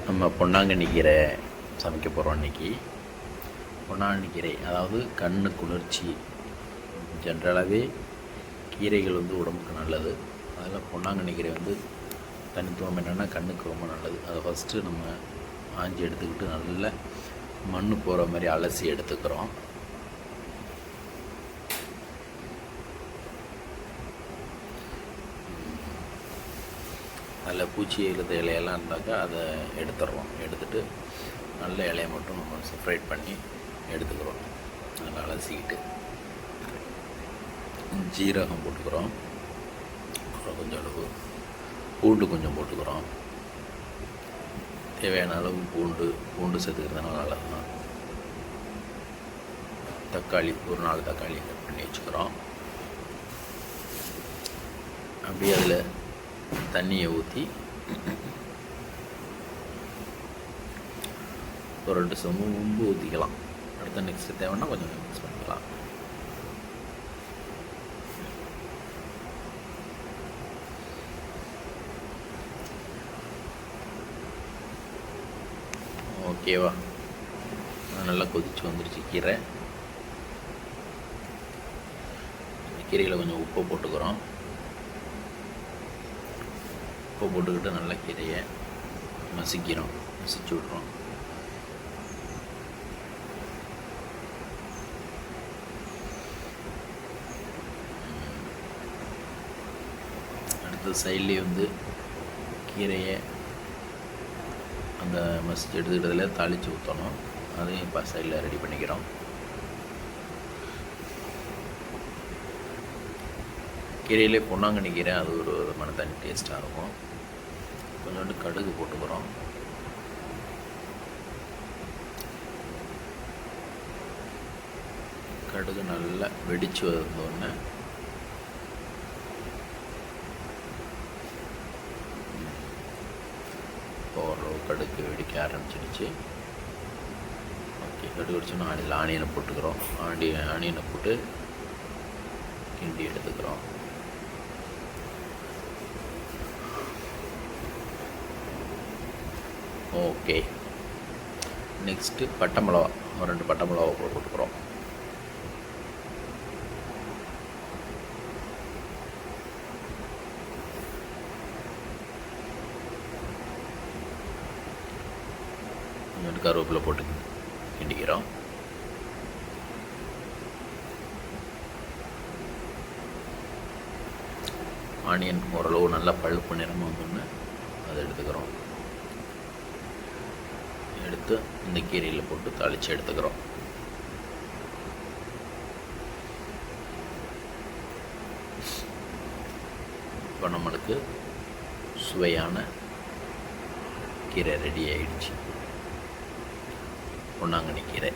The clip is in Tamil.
நம்ம பொன்னாங்கண்ணி கீரை சமைக்க போகிறோம் இன்றைக்கி. பொன்னாங்கண்ணி கீரை அதாவது கண்ணு குளிர்ச்சி. ஜென்ரலாகவே கீரைகள் உடம்புக்கு நல்லது. அதில் பொன்னாங்கண்ணி கீரை தனித்துவம் என்னென்னா கண்ணுக்கு ரொம்ப நல்லது. அதை ஃபஸ்ட்டு நம்ம ஆஞ்சி எடுத்துக்கிட்டு நல்ல மண் போகிற மாதிரி அலசி எடுத்துக்கிறோம். அதில் பூச்சி எழுத இலையெல்லாம் இருந்தாக்கா அதை எடுத்துடுறோம். எடுத்துகிட்டு நல்ல இலையை மட்டும் நம்ம செப்ரேட் பண்ணி எடுத்துக்கிறோம். அதில் அலசிக்கிட்டு ஜீரகம் போட்டுக்கிறோம், கொஞ்சம் அளவு பூண்டு கொஞ்சம் போட்டுக்கிறோம். தேவையான அளவு பூண்டு சேர்த்துக்கிறதுனால நல்லது தான். தக்காளி ஒரு 4 தக்காளி கட் பண்ணி வச்சுக்கிறோம். அப்படியே அதில் தண்ணியை ஊற்றி ஒரு 2 சொம்பு ஊற்றிக்கலாம். அடுத்த நெக்ஸ்ட்டு தேவைன்னா கொஞ்சம் மிக்ஸ் பண்ணிக்கலாம். ஓகேவா? நல்லா கொதிச்சு வந்துருச்சு கீரை. கீரையில் கொஞ்சம் உப்பு போட்டுக்கிறோம். உப்பு போட்டுக்கிட்டு நல்லா கீரையை மசிச்சு விட்றோம். அடுத்த சைட்லேயே கீரையை அந்த மசிச்சு எடுத்துக்கிட்டதில் தாளித்து ஊற்றணும். அதையும் இப்போ சைடில் ரெடி பண்ணிக்கிறோம். கீரையிலே பொன்னாங்கண்ணி கீரை அது ஒரு விதமான தனி டேஸ்ட்டாக இருக்கும். கொஞ்சோண்டு கடுகு போட்டுக்கிறோம். கடுகு நல்லா வெடித்து வந்தோடனே ஓரளவு கடுகு வெடிக்க ஆரம்பிச்சிடுச்சு. ஓகே, கடுகு வெடிச்சோன்னா அதில் ஆனியனை போட்டுக்கிறோம். ஆனியனை போட்டு கிண்டி எடுத்துக்கிறோம். ஓகே, நெக்ஸ்ட்டு பட்டை மிளகா, ஒரு 2 பட்டை மிளகா போட்டுக்கிறோம். கொஞ்சம் கருவேப்பிலை போட்டு கிண்டிக்கிறோம். ஆனியன் ஓரளவு நல்லா பழுப்பு நிறமாக வந்தோன்னு அதை எடுத்துக்கிறோம். எடுத்து இந்த கீரையில் போட்டு தாளித்து எடுத்துக்கிறோம். இப்போ நம்மளுக்கு சுவையான கீரை ரெடி ஆகிடுச்சு. பொன்னாங்கண்ணி கீரை.